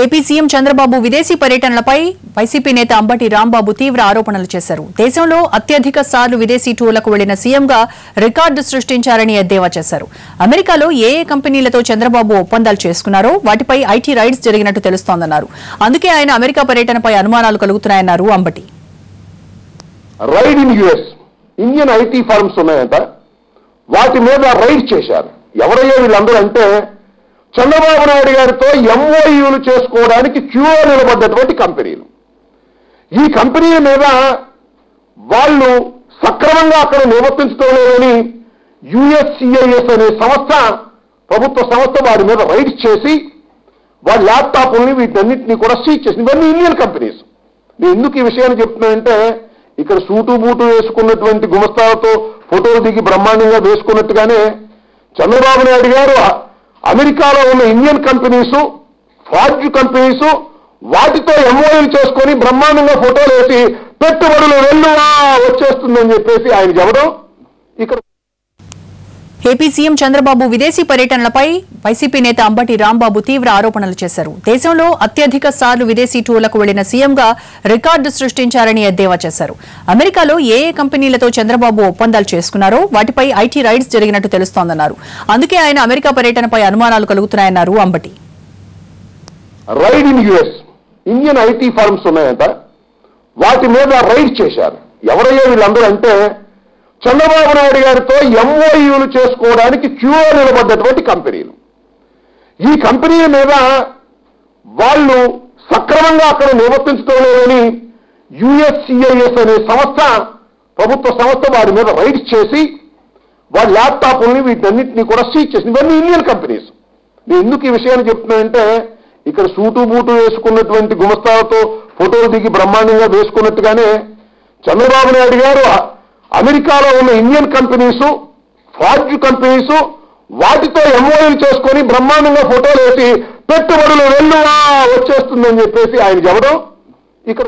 AP CM Chandrababu విదేశీ పర్యటనలపై YCP నేత అంబటి రాంబాబు తీవ్ర ఆరోపణలు చేశారు. దేశంలో అత్యధిక సార్లు విదేశీ టూర్లకు వెళ్లిన సీఎంగా రికార్డు సృష్టించారని ఎద్దేవా చేశారు. అమెరికాలో ఏ కంపెనీలతో చంద్రబాబు ఒప్పందాలు చేసుకున్నారో వాటిపై ఐటీ రైడ్స్ జరిగినట్టు తెలుస్తోందన్నారు. అందుకే ఆయన అమెరికా పర్యటనపై అనుమానాలు కలుగుతున్నాయన్నారు Ambati. Raid in US Indian IT firms ఉన్నాయంట, వాటి మీద రైడ్ చేశారు. ఎవరయ్యో వీళ్ళందరూ అంటే చంద్రబాబు నాయుడు గారితో ఎంఓయూలు చేసుకోవడానికి క్యూలో నిలబడ్డటువంటి కంపెనీలు. ఈ కంపెనీల మీద వాళ్ళు సక్రమంగా అక్కడ నివర్తించడం లేదని యుఎస్సిఐఎస్ అనే సంస్థ, ప్రభుత్వ సంస్థ వారి మీద రైడ్ చేసి వాళ్ళ ల్యాప్టాప్ని వీటన్నింటినీ కూడా సీజ్ చేసింది. ఇవన్నీ ఇండియన్ కంపెనీస్. నేను ఎందుకు ఈ విషయాన్ని చెప్తున్నానంటే ఇక్కడ సూటు బూటు వేసుకున్నటువంటి గుమస్తాలతో ఫోటోలు దిగి బ్రహ్మాండంగా వేసుకున్నట్టుగానే చంద్రబాబు నాయుడు గారు అమెరికాలో ఉన్న ఇండియన్ కంపెనీసు, ఫార్జ్ కంపెనీసు వాటితో ఎంఓయూలు చేసుకొని బ్రహ్మాండంగా ఫోటోలు వేసి పెట్టుబడులు వెల్లువా వచ్చేస్తుందని చెప్పేసి ఆయన చెప్పడం. ఇక్కడ ఏపీ సీఎం చంద్రబాబు విదేశీ పర్యటనలపై వైసీపీ నేత అంబటి రాంబాబు తీవ్ర ఆరోపణలు చేశారు. దేశంలో అత్యధిక సార్లు విదేశీ టూర్లకు వెళ్లిన సీఎంగా రికార్డు సృష్టించారని ఎద్దేవా చేశారు. అమెరికాలో ఏ కంపెనీలతో చంద్రబాబు ఒప్పందాలు చేసుకున్నారో వాటిపై ఐటీ రైడ్స్ జరిగినట్టు తెలుస్తోందన్నారు. అందుకే ఆయన అమెరికా పర్యటనపై అనుమానాలు కలుగుతున్నాయన్నారు Ambati. Raid in US Indian IT firms ఉన్నాయంట, వాటి మీద రైడ్ చేశారు. ఎవరయ్యో వీళ్ళందరూ అంటే చంద్రబాబు నాయుడు గారితో ఎంఓయూలు చేసుకోవడానికి క్యూలో నిలబడ్డటువంటి కంపెనీలు. ఈ కంపెనీల మీద వాళ్ళు సక్రమంగా అక్కడ నివర్తించడం లేదని యుఎస్సిఐఎస్ అనే సంస్థ, ప్రభుత్వ సంస్థ వారి మీద రైడ్ చేసి వాళ్ళ ల్యాప్టాప్ని వీటన్నింటినీ కూడా సీజ్ చేసింది. ఇవన్నీ ఇండియన్ కంపెనీస్. నేను ఎందుకు ఈ విషయాన్ని చెప్తున్నానంటే ఇక్కడ సూటు బూటు వేసుకున్నటువంటి గుమస్తాలతో ఫోటోలు దిగి బ్రహ్మాండంగా వేసుకున్నట్టుగానే చంద్రబాబు నాయుడు గారు అమెరికాలో ఉన్న ఇండియన్ కంపెనీసు, ఫార్జ్ కంపెనీసు వాటితో ఎంఓయూలు చేసుకొని బ్రహ్మాండంగా ఫోటోలు వేసి పెట్టుబడులు వెల్లువా వచ్చేస్తుందని చెప్పేసి ఆయన చెప్పడం. ఇక్కడ